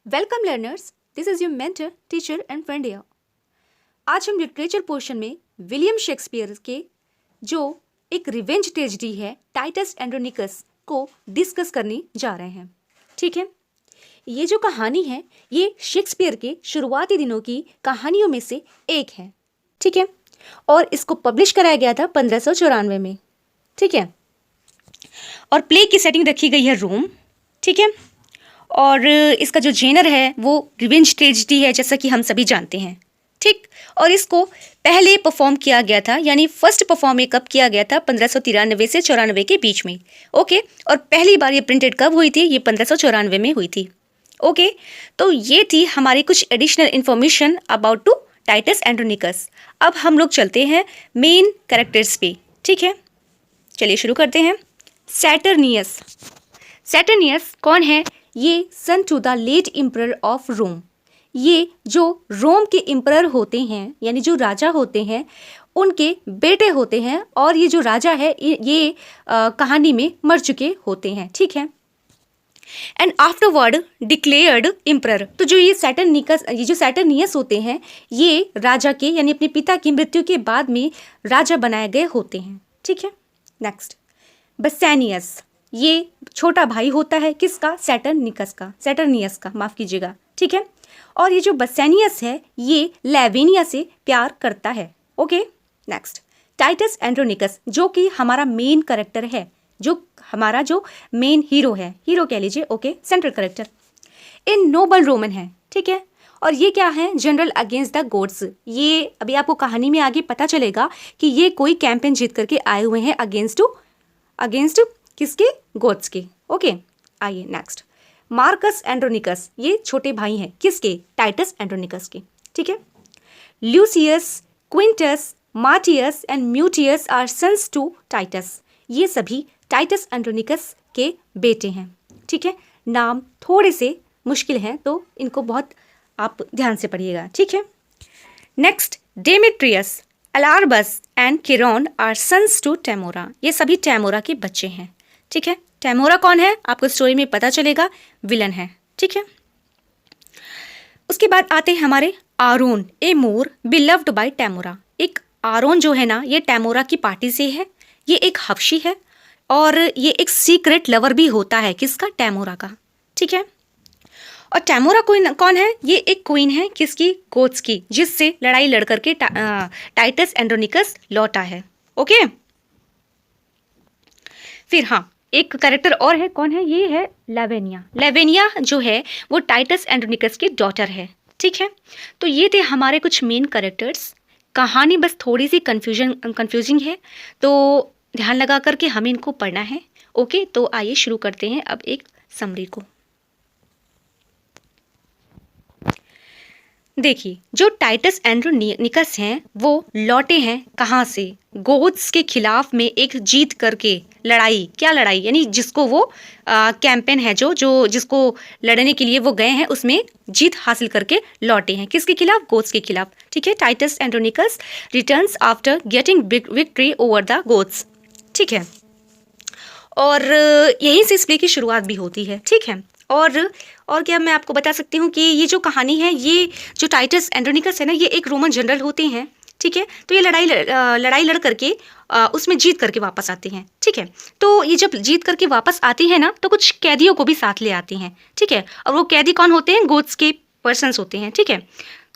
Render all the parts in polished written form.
Welcome learners, this is your mentor, teacher and friend here. आज हम literature portion में William Shakespeare के जो एक रिवेंज ट्रेजेडी है टाइटस एंड्रोनिकस को डिस्कस करने जा रहे हैं। ठीक है, ये जो कहानी है ये शेक्सपियर के शुरुआती दिनों की कहानियों में से एक है। ठीक है, और इसको पब्लिश कराया गया था 1594 में। ठीक है, और प्ले की सेटिंग रखी गई है रोम। ठीक है, और इसका जो जेनर है वो रिवेंज ट्रेजेडी है, जैसा कि हम सभी जानते हैं। ठीक, और इसको पहले परफॉर्म किया गया था, यानी फर्स्ट परफॉर्म कब किया गया था 1593 से 94 के बीच में। ओके, और पहली बार ये प्रिंटेड कब हुई थी? ये 1594 में हुई थी। ओके, तो ये थी हमारी कुछ additional information about to Titus Andronicus. अब हम लोग चलते हैं मेन कैरेक्टर्स पे। ठीक है, चलिए शुरू करते हैं। सैटर्नियस। सैटर्नियस कौन है? ये son to the late emperor of Rome. ये जो रोम के एम्परर होते हैं, यानी जो राजा होते हैं, उनके बेटे होते हैं, और ये जो राजा है ये कहानी में मर चुके होते हैं। ठीक है, एंड आफ्टरवर्ड डिक्लेयर्ड एम्परर। तो जो ये सैटर्नियस होते हैं, ये राजा के यानी अपने पिता की मृत्यु के बाद में राजा बनाए गए होते हैं। ठीक है, नेक्स्ट बसेनियस। ये छोटा भाई होता है किसका? सैटर्नियस का, माफ कीजिएगा। ठीक है, और ये जो बसेनियस है ये लेवेनिया से प्यार करता है। ओके, नेक्स्ट टाइटस एंड्रोनिकस, जो कि हमारा मेन कैरेक्टर है, जो हमारा जो मेन हीरो है, हीरो कह लीजिए। Okay, central character in noble Roman है। ठीक है, और ये क्या है? General against the Goths. ये अभी आपको कहानी में आगे पता चलेगा कि ये कोई कैंपेन जीत करके आए हुए हैं अगेंस्ट किसके? गोड्स के। ओके, आइए नेक्स्ट मार्कस एंड्रोनिकस। ये छोटे भाई हैं किसके? टाइटस एंड्रोनिकस के। ठीक है, Lucius, Quintus, Martius and Mutius are sons to Titus. ये सभी टाइटस एंड्रोनिकस के बेटे हैं। ठीक है, नाम थोड़े से मुश्किल हैं तो इनको बहुत आप ध्यान से पढ़िएगा। ठीक है, next Demetrius, Alarbus and Chiron are sons to Tamora. ये सभी टेमोरा के बच्चे हैं। ठीक है, टेमोरा कौन है? आपको स्टोरी में पता चलेगा, विलन है। ठीक है, उसके बाद आते हैं हमारे आरोन, ए मोर बिलव्ड बाय टेमोरा। एक आरोन जो है ना, ये टेमोरा की पार्टी से है। ये एक हबशी है और ये एक सीक्रेट लवर भी होता है किसका? टेमोरा का। ठीक है, और टेमोरा कौन है? ये एक क्वीन है किसकी? गोट्स की, जिससे लड़ाई लड़ करके टाइटस एंड्रोनिकस लौटा है। ओके, फिर हाँ, एक कैरेक्टर और है, कौन है? ये है लेवेनिया। लेवेनिया जो है वो टाइटस एंड्रोनिकस की डॉटर है। ठीक है, तो ये थे हमारे कुछ मेन कैरेक्टर्स। कहानी बस थोड़ी सी कंफ्यूजिंग है, तो ध्यान लगा करके हमें इनको पढ़ना है। ओके, तो आइए शुरू करते हैं अब एक समरी को। देखिए, जो टाइटस एंड्रोनिकस हैं वो लौटे हैं कहाँ से? गोथ्स के खिलाफ में एक जीत करके लड़ाई। क्या लड़ाई? यानी जिसको वो कैंपेन है जिसको लड़ने के लिए वो गए हैं, उसमें जीत हासिल करके लौटे हैं। किसके खिलाफ? गोथ्स के खिलाफ। ठीक है, Titus Andronicus returns after getting victory over the Goths. ठीक है, और यहीं से इस प्ले की शुरुआत भी होती है। ठीक है, और क्या मैं आपको बता सकती हूँ कि ये जो कहानी है, ये जो टाइटस एंड्रोनिकस है ना, ये एक रोमन जनरल होते हैं। ठीक है, तो ये लड़ाई लड़ करके उसमें जीत करके वापस आते हैं। ठीक है, तो ये जब जीत करके वापस आती है ना, तो कुछ कैदियों को भी साथ ले आते हैं। ठीक है, और वो कैदी कौन होते हैं? गोथ्स के पर्सन्स होते हैं। ठीक है,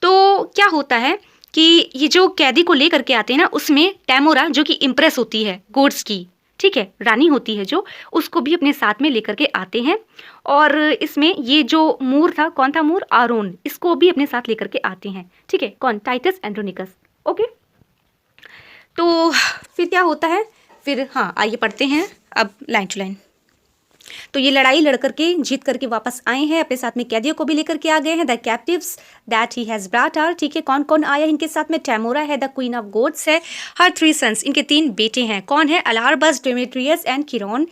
तो क्या होता है कि ये जो कैदी को ले करके आते हैं ना, उसमें टेमोरा जो कि इम्प्रेस होती है गोथ्स की, ठीक है, रानी होती है जो, उसको भी अपने साथ में लेकर के आते हैं। और इसमें ये जो मूर था, कौन था? मूर आरोन, इसको भी अपने साथ लेकर के आते हैं। ठीक है, कौन? Titus Andronicus. ओके, तो फिर क्या होता है? फिर हाँ, आइए पढ़ते हैं अब लाइन टू लाइन। तो ये लड़ाई लड़ करके जीत करके वापस आए हैं, अपने साथ में कैदियों को भी लेकर के आ गए हैं। The captives that he has brought are. ठीक है, कौन कौन आया इनके साथ में? टेमोरा है, द क्वीन ऑफ गोड्स है, हर 3 सन्स, इनके 3 बेटे हैं। कौन है? अलार्बस, डेमेट्रियस एंड किरोन,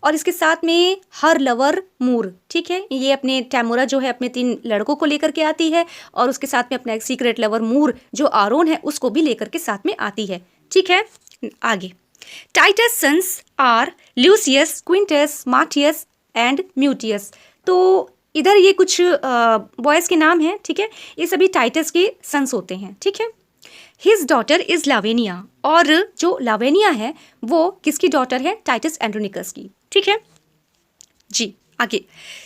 और इसके साथ में हर लवर मूर। ठीक है, ये अपने टेमोरा जो है अपने 3 लड़कों को लेकर के आती है, और उसके साथ में अपना एक सीक्रेट लवर मूर जो आरोन है उसको भी लेकर के साथ में आती है। ठीक है, आगे Titus sons are Lucius, Quintus, Martius and Mutius. तो इधर ये कुछ बॉयज़ के नाम हैं, ठीक है, ये सभी टाइटस के सन्स होते हैं, ठीक है। हिज डॉटर इज लावेनिया, और जो लावेनिया है वो किसकी डॉटर है? टाइटस एंड्रोनिकस की, ठीक है जी। आगे,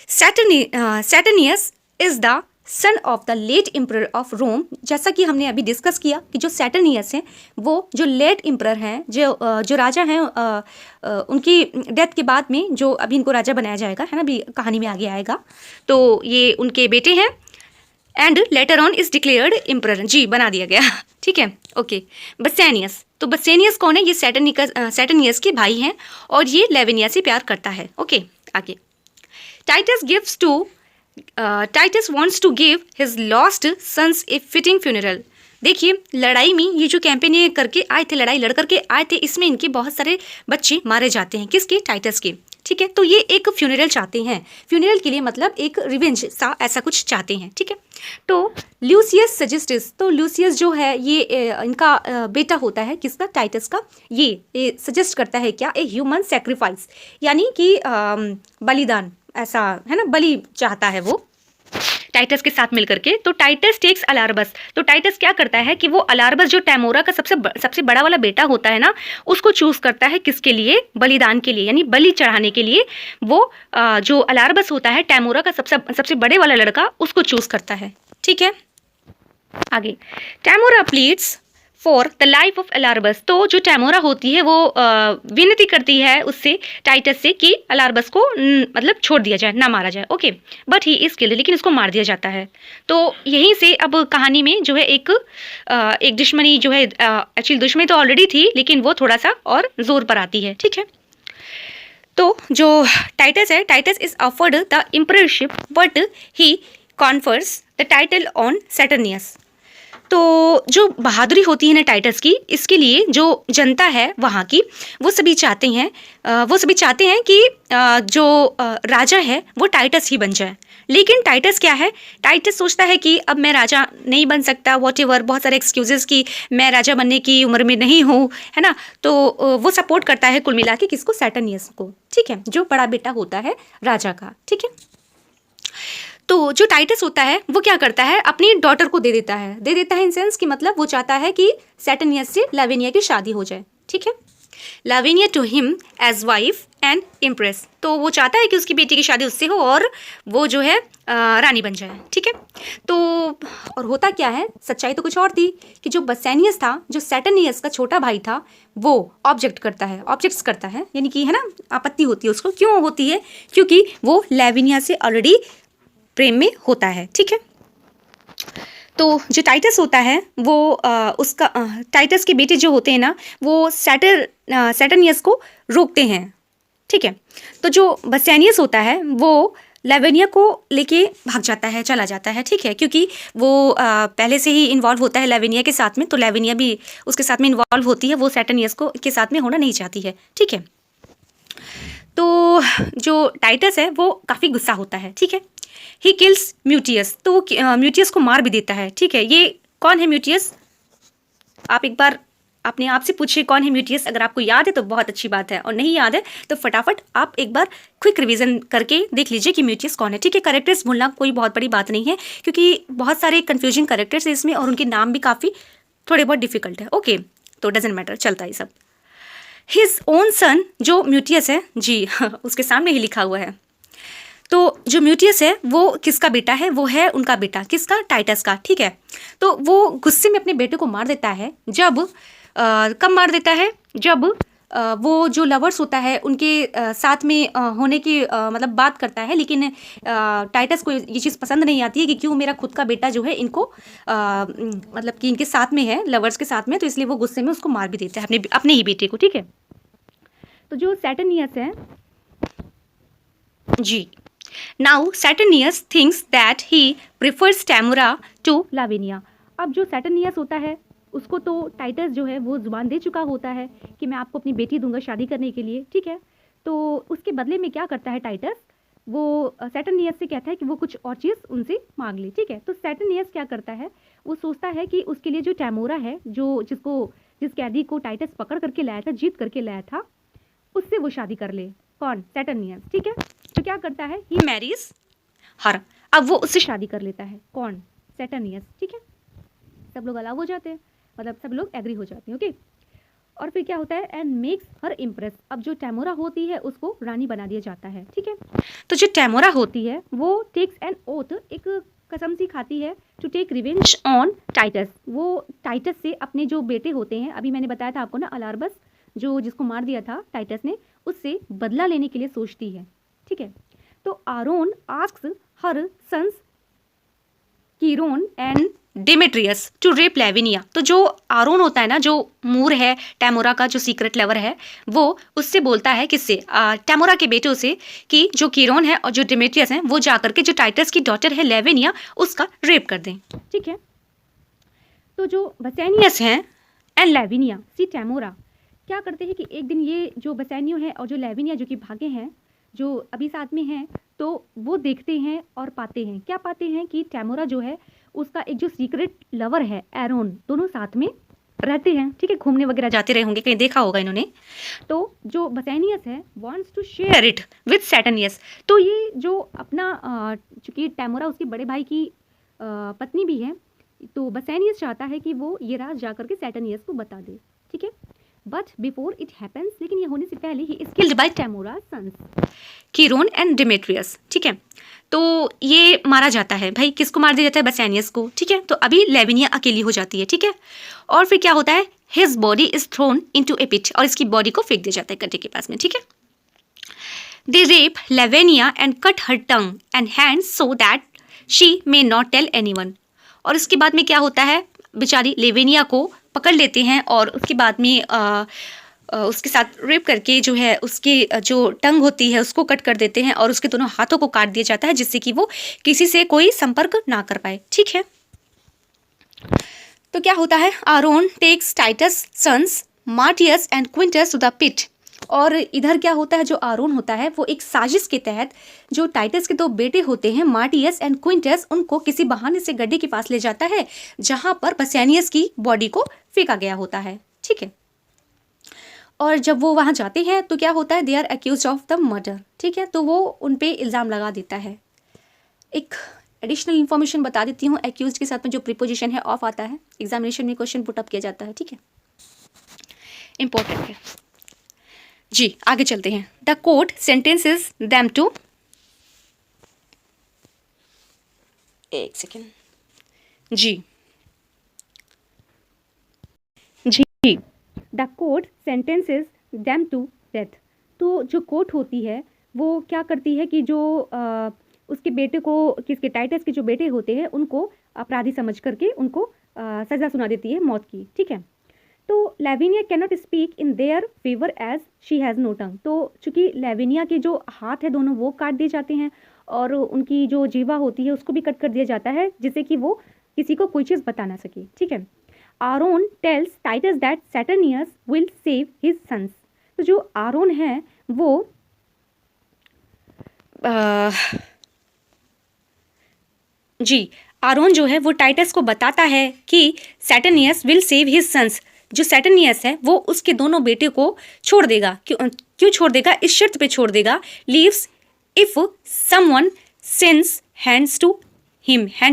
Saturninus is the son of the late emperor of Rome. जैसा कि हमने अभी डिस्कस किया कि जो सैटर्नियस हैं वो जो लेट एम्परर हैं, जो राजा हैं, उनकी डेथ के बाद में जो अभी इनको राजा बनाया जाएगा, है ना, अभी कहानी में आगे आएगा, तो ये उनके बेटे हैं। And later on is declared emperor, जी बना दिया गया, ठीक है, ओके। बसेनियस, तो बसेनियस कौन है? ये सैटर्नियस के भाई हैं और ये लेविनिया से प्यार करता है, ओके। आगे, Titus wants to give his lost sons a fitting funeral. देखिए, लड़ाई में ये जो कैंपेन ये करके आए थे, लड़ाई लड़ करके आए थे, इसमें इनके बहुत सारे बच्चे मारे जाते हैं, किसके? टाइटस के, ठीक है। तो ये एक फ्यूनरल चाहते हैं, फ्यूनरल के लिए मतलब एक रिवेंज सा ऐसा कुछ चाहते हैं, ठीक है। तो ल्यूसियस सजेस्टिस, तो ल्यूसियस जो है ये इनका बेटा होता है, किसका? टाइटस का। ये सजेस्ट करता है क्या? ए ह्यूमन सेक्रीफाइस, यानी कि बलिदान, ऐसा है ना, बलि चाहता है वो टाइटस के साथ मिलकर के। तो टाइटस टेक्स अलार्बस, तो टाइटस क्या करता है कि वो अलार्बस जो टैमोरा का सबसे बड़ा वाला बेटा होता है ना, उसको चूज करता है, किसके लिए? बलिदान के लिए, यानी बलि चढ़ाने के लिए वो जो अलार्बस होता है, टैमोरा का सबसे बड़े वाला लड़का, उसको चूज करता है, ठीक है। आगे, Tamora pleads for the life of Alarbus, तो जो टैमोरा होती है वो विनती करती है उससे, टाइटस से, कि अलार्बस को मतलब छोड़ दिया जाए, ना मारा जाए, okay. But he is killed, लेकिन उसको मार दिया जाता है। तो यहीं से अब कहानी में जो है एक दुश्मनी जो है, एक्चुअली दुश्मनी तो ऑलरेडी थी, लेकिन वो थोड़ा सा और जोर पर आती है, ठीक है। तो जो टाइटस है, Titus is offered the emperorship but he confers the title on Saturninus. तो जो बहादुरी होती है ना टाइटस की, इसके लिए जो जनता है वहाँ की, वो सभी चाहते हैं कि जो राजा है वो टाइटस ही बन जाए। लेकिन टाइटस क्या है? टाइटस सोचता है कि अब मैं राजा नहीं बन सकता, वॉटेवर, बहुत सारे एक्सक्यूजेस कि मैं राजा बनने की उम्र में नहीं हूँ, है ना। तो वो सपोर्ट करता है कुल मिला के किसको? सैटर्नियस को, ठीक है, जो बड़ा बेटा होता है राजा का, ठीक है। तो जो टाइटस होता है वो क्या करता है? अपनी डॉटर को दे देता है इन सेंस कि मतलब वो चाहता है कि सैटर्नियस से लावेनिया की शादी हो जाए, ठीक है। Lavinia to him as wife and empress, तो वो चाहता है कि उसकी बेटी की शादी उससे हो और वो जो है रानी बन जाए, ठीक है। तो और होता क्या है, सच्चाई तो कुछ और थी कि जो बसेनियस था, जो सैटर्नियस का छोटा भाई था, वो ऑब्जेक्ट्स करता है, यानी कि है ना, आपत्ति होती है उसको। क्यों होती है? क्योंकि वो लावेनिया से ऑलरेडी प्रेम में होता है, ठीक है। तो जो टाइटस होता है वो उसका टाइटस के बेटे जो होते हैं ना, वो सैटर्नियस को रोकते हैं, ठीक है। तो जो बसेनियस होता है वो लावेनिया को लेके भाग जाता है, चला जाता है, ठीक है, क्योंकि वो पहले से ही इन्वॉल्व होता है लावेनिया के साथ में, तो लावेनिया भी उसके साथ में इन्वॉल्व होती है, वो सैटर्नियस को के साथ में होना नहीं चाहती है, ठीक है। तो जो टाइटस है वो काफ़ी गुस्सा होता है, ठीक है। ही किल्स म्यूटियस, तो म्यूटियस को मार भी देता है, ठीक है। ये कौन है म्यूटियस? आप एक बार अपने आप से पूछिए कौन है म्यूटियस। अगर आपको याद है तो बहुत अच्छी बात है, और नहीं याद है तो फटाफट आप एक बार क्विक रिवीजन करके देख लीजिए कि म्यूटियस कौन है, ठीक है। कैरेक्टर्स भूलना कोई बहुत बड़ी बात नहीं है, क्योंकि बहुत सारे कन्फ्यूजिंग कैरेक्टर्स है इसमें और उनके नाम भी काफ़ी थोड़े बहुत डिफिकल्ट है, ओके। तो डजेंट मैटर, चलता है सब। हिज ओन सन, जो म्यूटियस है जी उसके सामने ही लिखा हुआ है। तो जो म्यूटियस है वो किसका बेटा है? वो है उनका बेटा, किसका? टाइटस का, ठीक है। तो वो गुस्से में अपने बेटे को मार देता है। जब कब मार देता है? जब वो जो लवर्स होता है उनके साथ में होने की मतलब बात करता है, लेकिन टाइटस को ये चीज़ पसंद नहीं आती है कि क्यों मेरा खुद का बेटा जो है इनको मतलब कि इनके साथ में है, लवर्स के साथ में, तो इसलिए वो गुस्से में उसको मार भी देता है, अपने ही बेटे को, ठीक है। तो जो सैटर्नियस है जी, now Saturninus thinks that he prefers Tamora to Lavinia. अब जो सैटर्नियस होता है उसको तो टाइटस जो है वो जुबान दे चुका होता है कि मैं आपको अपनी बेटी दूंगा शादी करने के लिए, ठीक है। तो उसके बदले में क्या करता है टाइटस? वो सैटर्नियस से कहता है कि वो कुछ और चीज़ उनसे मांग ले, ठीक है। तो सैटर्नियस क्या करता है? वो सोचता है कि उसके लिए जो टैमोरा है, जिस कैदी को टाइटस पकड़ करके लाया था, जीत करके लाया था, उससे वो शादी कर ले। कौन? सैटर्नियस, ठीक है। तो क्या करता है? ही मैरीज हर। अब वो उससे शादी कर लेता है, कौन? सैटर्नियस, ठीक है। सब लोग अलाउ हो जाते हैं, मतलब सब लोग एग्री हो जाते हैं, ओके। और फिर क्या होता है, एंड मेक्स हर इम्प्रेस। अब जो टैमोरा होती है उसको रानी बना दिया जाता है, ठीक है। तो जो टैमोरा होती है वो टेक्स एन ओथ, एक कसम सी खाती है, to take revenge on Titus. वो टाइटस से अपने जो बेटे होते हैं, अभी मैंने बताया था आपको ना, अलार्बस, जो जिसको मार दिया था टाइटस ने, उससे बदला लेने के लिए सोचती है, ठीक है। तो Aaron asks her sons Chiron and Demetrius to rape Lavinia. तो जो आरोन होता है ना, जो मूर है टैमोरा का, जो सीक्रेट लवर है, वो उससे बोलता है, किससे? टैमोरा के बेटों से, कि जो कीरोन है और जो डेमेट्रियस है वो जाकर के जो टाइटस की डॉटर है लेविनिया, उसका रेप कर दें, ठीक है। तो जो बसेनियस हैं एंड लेविनिया सी टैमोरा क्या करते हैं कि एक दिन ये जो बसेनियो है और जो लेविनिया जो कि भागे हैं, जो अभी साथ में हैं, तो वो देखते हैं और पाते हैं, क्या पाते हैं कि टैमोरा जो है उसका एक जो सीक्रेट लवर है एरोन, दोनों साथ में रहते हैं, ठीक है। घूमने वगैरह जाते रहे होंगे, कहीं देखा होगा इन्होंने। तो जो बसेनियस है wants to share it with Saturninus. तो ये जो अपना चूंकि टैमोरा उसके बड़े भाई की पत्नी भी है, तो बसेनियस चाहता है कि वो ये राज जाकर के सैटर्नियस को बता दे, ठीक है। बट बिफोर इट हैपेंस, लेकिन ये होने से पहले ही is killed by Tamora sons Chiron and Demetrius, ठीक है। तो ये मारा जाता है, भाई किसको मार दिया जाता है? बसेनियस को, ठीक है। तो अभी लेविनिया अकेली हो जाती है, ठीक है। और फिर क्या होता है, his body is thrown into a pit, और इसकी बॉडी को फेंक दिया जाता है गड्ढे के पास में, ठीक है। They rape Lavinia and cut her tongue and hands so that she may not tell anyone. और उसके बाद में क्या होता है, बेचारी लेविनिया को पकड़ लेते हैं और उसके बाद में उसके साथ रेप करके जो है उसकी जो टंग होती है उसको कट कर देते हैं और उसके दोनों हाथों को काट दिया जाता है, जिससे कि वो किसी से कोई संपर्क ना कर पाए, ठीक है। तो क्या होता है, Aaron takes Titus sons Martius and Quintus to the pit. और इधर क्या होता है, जो आरोन होता है वो एक साजिश के तहत जो टाइटस के दो बेटे होते हैं मार्टियस एंड क्विंटस, उनको किसी बहाने से गड्ढे के पास ले जाता है जहां पर बसेनियस की बॉडी को फेंका गया होता है, ठीक है। और जब वो वहाँ जाते हैं तो क्या होता है, they are accuse of the murder, ठीक है। तो वो उन पे इल्ज़ाम लगा देता है। एक एडिशनल इन्फॉर्मेशन बता देती हूँ, एक्यूज के साथ में जो प्रीपोजिशन है ऑफ आता है, एग्जामिनेशन में क्वेश्चन पुट अप किया जाता है, ठीक है, इंपॉर्टेंट है जी। आगे चलते हैं। The court sentences them to, एक सेकेंड जी जी, the court sentences them to death. तो जो कोर्ट होती है वो क्या करती है कि जो उसके बेटे को, किसके, टाइटस के जो बेटे होते हैं उनको अपराधी समझ करके उनको सज़ा सुना देती है मौत की, ठीक है। तो Lavinia can not speak in their favour as she has no tongue. तो चूंकि लेविनिया के जो हाथ है दोनों वो काट दिए जाते हैं और उनकी जो जीवा होती है उसको भी कट कर दिया जाता है, जिससे कि वो किसी को कोई चीज़ बता ना सके, ठीक है। Aaron tells Titus that Saturninus will save his sons. तो जो आरोन है वो जी, आरोन जो है वो टाइटस को बताता है कि सैटर्नियस विल सेव हिज सन्स। जो सैटर्नियस है वो उसके दोनों बेटे को छोड़ देगा। क्यों छोड़ देगा? इस शर्त पे छोड़ देगा, leaves if someone sends hand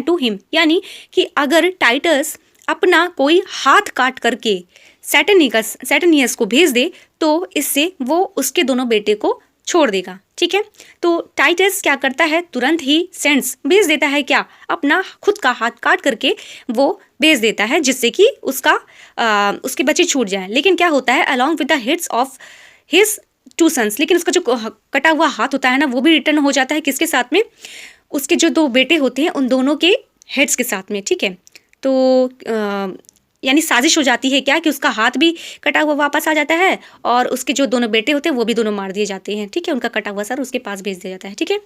to him, यानी कि अगर टाइटस अपना कोई हाथ काट करके सैटर्नियस को भेज दे तो इससे वो उसके दोनों बेटे को छोड़ देगा, ठीक है। तो टाइटस क्या करता है, तुरंत ही सेंड्स भेज देता है, क्या, अपना खुद का हाथ काट करके वो भेज देता है, जिससे कि उसके बच्चे छूट जाएं। लेकिन क्या होता है, along with the heads of his two sons, लेकिन उसका जो कटा हुआ हाथ होता है ना वो भी रिटर्न हो जाता है, किसके साथ में, उसके जो दो बेटे होते हैं उन दोनों के हेड्स के साथ में, ठीक है। तो यानी साजिश हो जाती है क्या, कि उसका हाथ भी कटा हुआ वापस आ जाता है और उसके जो दोनों बेटे होते हैं वो भी दोनों मार दिए जाते हैं, ठीक है। उनका कटा हुआ सर उसके पास भेज दिया जाता है, ठीक है।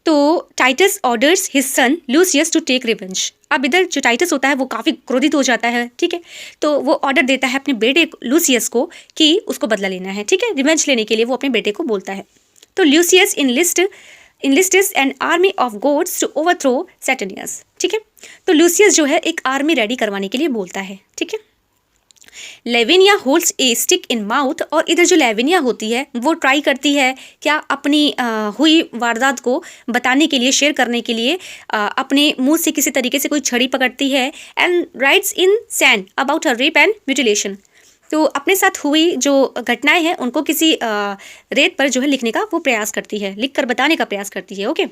तो Titus orders his son Lucius to take revenge. अब इधर जो टाइटस होता है वो काफ़ी क्रोधित हो जाता है, ठीक है। तो वो ऑर्डर देता है अपने बेटे लूसियस को कि उसको बदला लेना है, ठीक है। रिवेंज लेने के लिए वो अपने बेटे को बोलता है। तो Lucius enlists an army of Goths to overthrow Saturninus, ठीक है। तो लूसियस जो है एक आर्मी रेडी करवाने के लिए बोलता है, ठीक है। Lavinia holds a stick in mouth, और इधर जो लेविनिया होती है वो ट्राई करती है क्या अपनी हुई वारदात को बताने के लिए, शेयर करने के लिए अपने मुंह से किसी तरीके से कोई छड़ी पकड़ती है, and rights in sand about her rape and mutilation. तो अपने साथ हुई जो घटनाएं हैं उनको किसी रेत पर जो है लिखने का वो प्रयास करती है, लिख कर बताने का प्रयास करती है। ओके,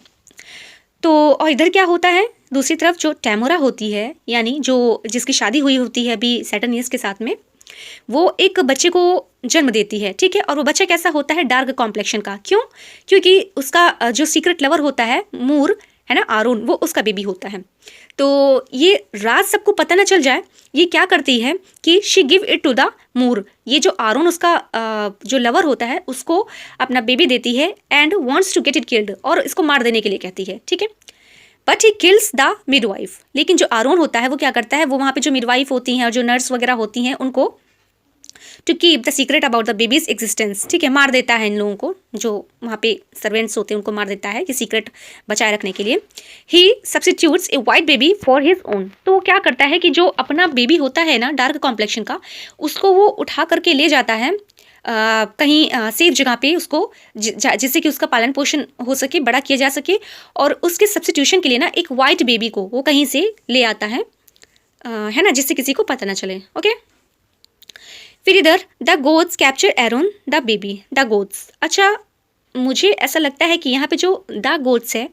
तो और इधर क्या होता है, दूसरी तरफ जो टैमोरा होती है, यानी जो जिसकी शादी हुई होती है अभी सैटर्नियस के साथ में, वो एक बच्चे को जन्म देती है, ठीक है। और वो बच्चा कैसा होता है, डार्क कॉम्प्लेक्शन का। क्यों? क्योंकि उसका जो सीक्रेट लवर होता है मूर, है ना, आरोन, वो उसका बेबी होता है। तो ये राज सबको पता ना चल जाए, ये क्या करती है कि she give it to the Moor, ये जो आरोन उसका जो लवर होता है उसको अपना बेबी देती है, and wants to get it killed, और इसको मार देने के लिए कहती है, ठीक है। But he kills the midwife, लेकिन जो आरोन होता है वो क्या करता है, वो वहाँ पे जो मिडवाइफ होती हैं और जो नर्स वगैरह होती हैं उनको to keep the secret about the baby's existence, ठीक है, मार देता है इन लोगों को, जो वहाँ पे सर्वेंट्स होते हैं उनको मार देता है कि सीक्रेट बचाए रखने के लिए। He substitutes a white baby for his own, तो वो क्या करता है कि जो अपना बेबी होता है ना डार्क कॉम्प्लेक्शन का, उसको वो उठा करके ले जाता है कहीं सेफ जगह पे उसको, जिससे कि उसका पालन पोषण हो सके, बड़ा किया जा सके, और उसके सब्स्टिट्यूशन के लिए ना एक वाइट बेबी को वो कहीं से ले आता है ना, जिससे किसी को पता ना चले। ओके, फिर इधर the goats capture Aaron the baby, the goats, अच्छा मुझे ऐसा लगता है कि यहाँ पे जो द गोट्स है,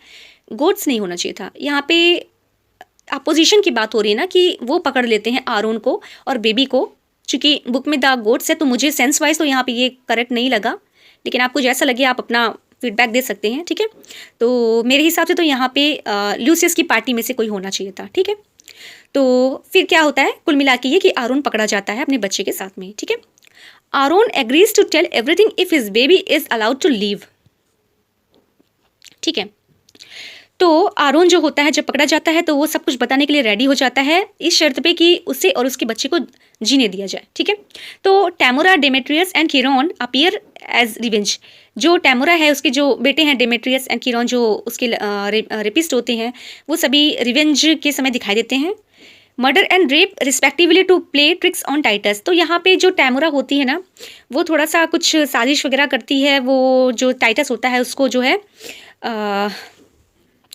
गोट्स नहीं होना चाहिए था, यहाँ पे अपोजिशन की बात हो रही है ना, कि वो पकड़ लेते हैं आरोन को और बेबी को। चूंकि बुक में द गोट्स है तो मुझे सेंस वाइज तो यहाँ पे ये करेक्ट नहीं लगा, लेकिन आपको जैसा लगे आप अपना फीडबैक दे सकते हैं, ठीक है। तो मेरे हिसाब से तो यहाँ पे ल्यूसियस की पार्टी में से कोई होना चाहिए था, ठीक है। तो फिर क्या होता है, कुल मिला के ये कि आरोन पकड़ा जाता है अपने बच्चे के साथ में, ठीक है। Aaron agrees to tell everything if his baby is allowed to live, ठीक है। तो आरोन जो होता है जब पकड़ा जाता है तो वो सब कुछ बताने के लिए रेडी हो जाता है, इस शर्त पे कि उसे और उसके बच्चे को जीने दिया जाए, ठीक है। तो Tamora, Demetrius and Chiron appear as revenge, जो टैमोरा है उसके जो बेटे हैं डेमेट्रियस एंड किरोन, जो उसके रेपिस्ट होते हैं, वो सभी रिवेंज के समय दिखाई देते हैं। Murder and rape respectively to play tricks on Titus, तो यहाँ पे जो टैमोरा होती है ना, वो थोड़ा सा कुछ साजिश वगैरह करती है, वो जो टाइटस होता है उसको जो है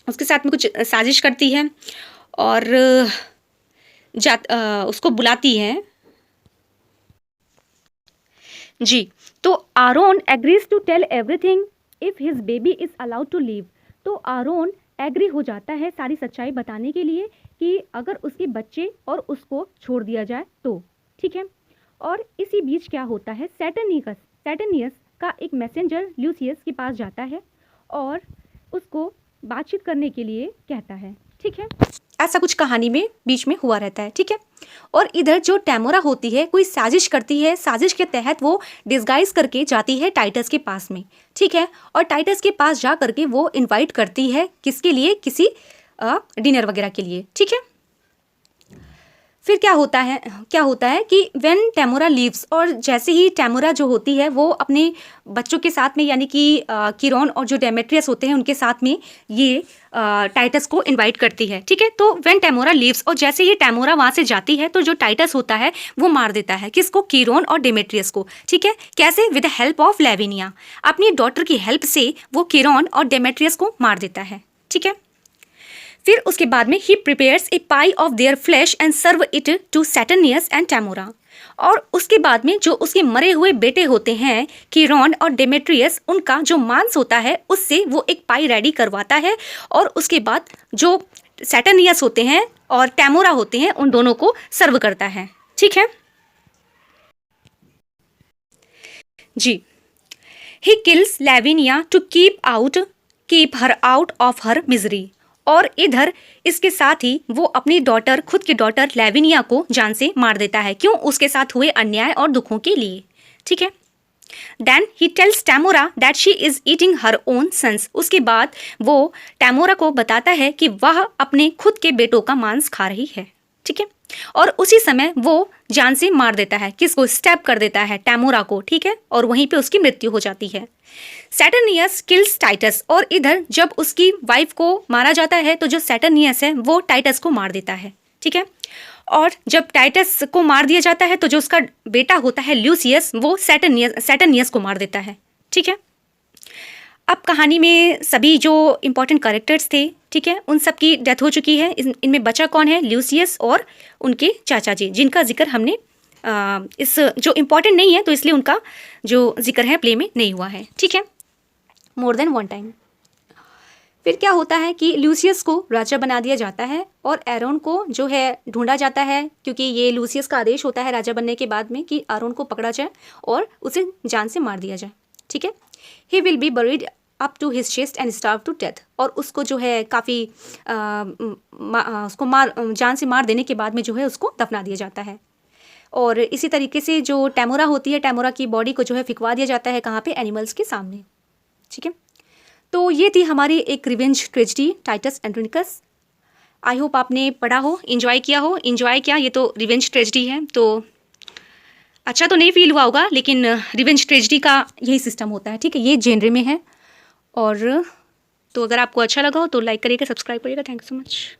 उसके साथ में कुछ साजिश करती है और उसको बुलाती है जी। तो Aaron agrees to tell everything if his baby is allowed to live, तो आरोन एग्री हो जाता है सारी सच्चाई बताने के लिए कि अगर उसके बच्चे और उसको छोड़ दिया जाए तो, ठीक है। और इसी बीच क्या होता है, सैटर्नियस का एक मैसेंजर ल्यूसियस के पास जाता है और उसको बातचीत करने के लिए कहता है, ठीक है। ऐसा कुछ कहानी में बीच में हुआ रहता है, ठीक है। और इधर जो टैमोरा होती है कोई साजिश करती है, साजिश के तहत वो डिस्गाइज करके जाती है टाइटस के पास में, ठीक है। और टाइटस के पास जा करके वो इनवाइट करती है किसके लिए, किसी डिनर वगैरह के लिए, ठीक है। फिर क्या होता है कि व्हेन टैमोरा लीव्स, और जैसे ही टैमोरा जो होती है वो अपने बच्चों के साथ में, यानी कि किरोन और जो डेमेट्रियस होते हैं उनके साथ में ये टाइटस को इनवाइट करती है, ठीक है। तो व्हेन टैमोरा लीव्स, और जैसे ही टैमोरा वहाँ से जाती है तो जो टाइटस होता है वो मार देता है किसको, किरोन और डेमेट्रियस को, ठीक है। कैसे? विद द हेल्प ऑफ लेविनिया, अपनी डॉटर की हेल्प से वो किरोन और डेमेट्रियस को मार देता है, ठीक है। फिर उसके बाद में he prepares a pie of their flesh and serve it to Saturninus and Tamora, और उसके बाद में जो उसके मरे हुए बेटे होते हैं किरोन और डेमेट्रियस, उनका जो मांस होता है उससे वो एक पाई रेडी करवाता है, और उसके बाद जो सैटर्नियस होते हैं और टैमोरा होते हैं उन दोनों को सर्व करता है, ठीक है जी। He kills Lavinia to keep her out of her misery, और इधर इसके साथ ही वो अपनी डॉटर, खुद की डॉटर लेविनिया को जान से मार देता है। क्यों? उसके साथ हुए अन्याय और दुखों के लिए, ठीक है। Then he tells Tamora that she is eating her own sons, उसके बाद वो टैमोरा को बताता है कि वह अपने खुद के बेटों का मांस खा रही है, ठीक है। और उसी समय वो जान से मार देता है, किसको? स्टैब कर देता है टैमोरा को, ठीक है। और वहीं पे उसकी मृत्यु हो जाती है। सैटर्नियस किल्स टाइटस, और इधर जब उसकी वाइफ को मारा जाता है तो जो सैटर्नियस है वो टाइटस को मार देता है, ठीक है। और जब टाइटस को मार दिया जाता है तो जो उसका बेटा होता है ल्यूसियस, वो सैटर्नियस को मार देता है। ठीक है, अब कहानी में सभी जो इम्पोर्टेंट कैरेक्टर्स थे, ठीक है, उन सब की डेथ हो चुकी है। इनमें बचा कौन है? ल्यूसियस और उनके चाचा जी, जिनका जिक्र हमने इस जो इम्पोर्टेंट नहीं है तो इसलिए उनका जो जिक्र है प्ले में नहीं हुआ है। ठीक है, मोर देन वन टाइम। फिर क्या होता है कि ल्यूसियस को राजा बना दिया जाता है और एरोन को जो है ढूंढा जाता है, क्योंकि ये लूसियस का आदेश होता है राजा बनने के बाद में कि एरोन को पकड़ा जाए और उसे जान से मार दिया जाए। ठीक है, he will be buried up to his chest and starve to death, और उसको जो है काफ़ी उसको जान से मार देने के बाद में जो है उसको दफना दिया जाता है। और इसी तरीके से जो टेमोरा होती है, टेमोरा की बॉडी को जो है फिकवा दिया जाता है कहाँ पे? एनिमल्स के सामने। ठीक है, तो ये थी हमारी एक revenge tragedy Titus Andronicus. I hope आपने पढ़ा हो, इन्जॉय किया हो। इन्जॉय क्या, ये तो रिवेंज ट्रेजेडी है तो अच्छा तो नहीं फील हुआ होगा, लेकिन रिवेंज ट्रेजेडी का यही सिस्टम होता है। ठीक है, ये जेनरे में है। और तो अगर आपको अच्छा लगा हो तो लाइक करिएगा, सब्सक्राइब करिएगा। Thank you so much.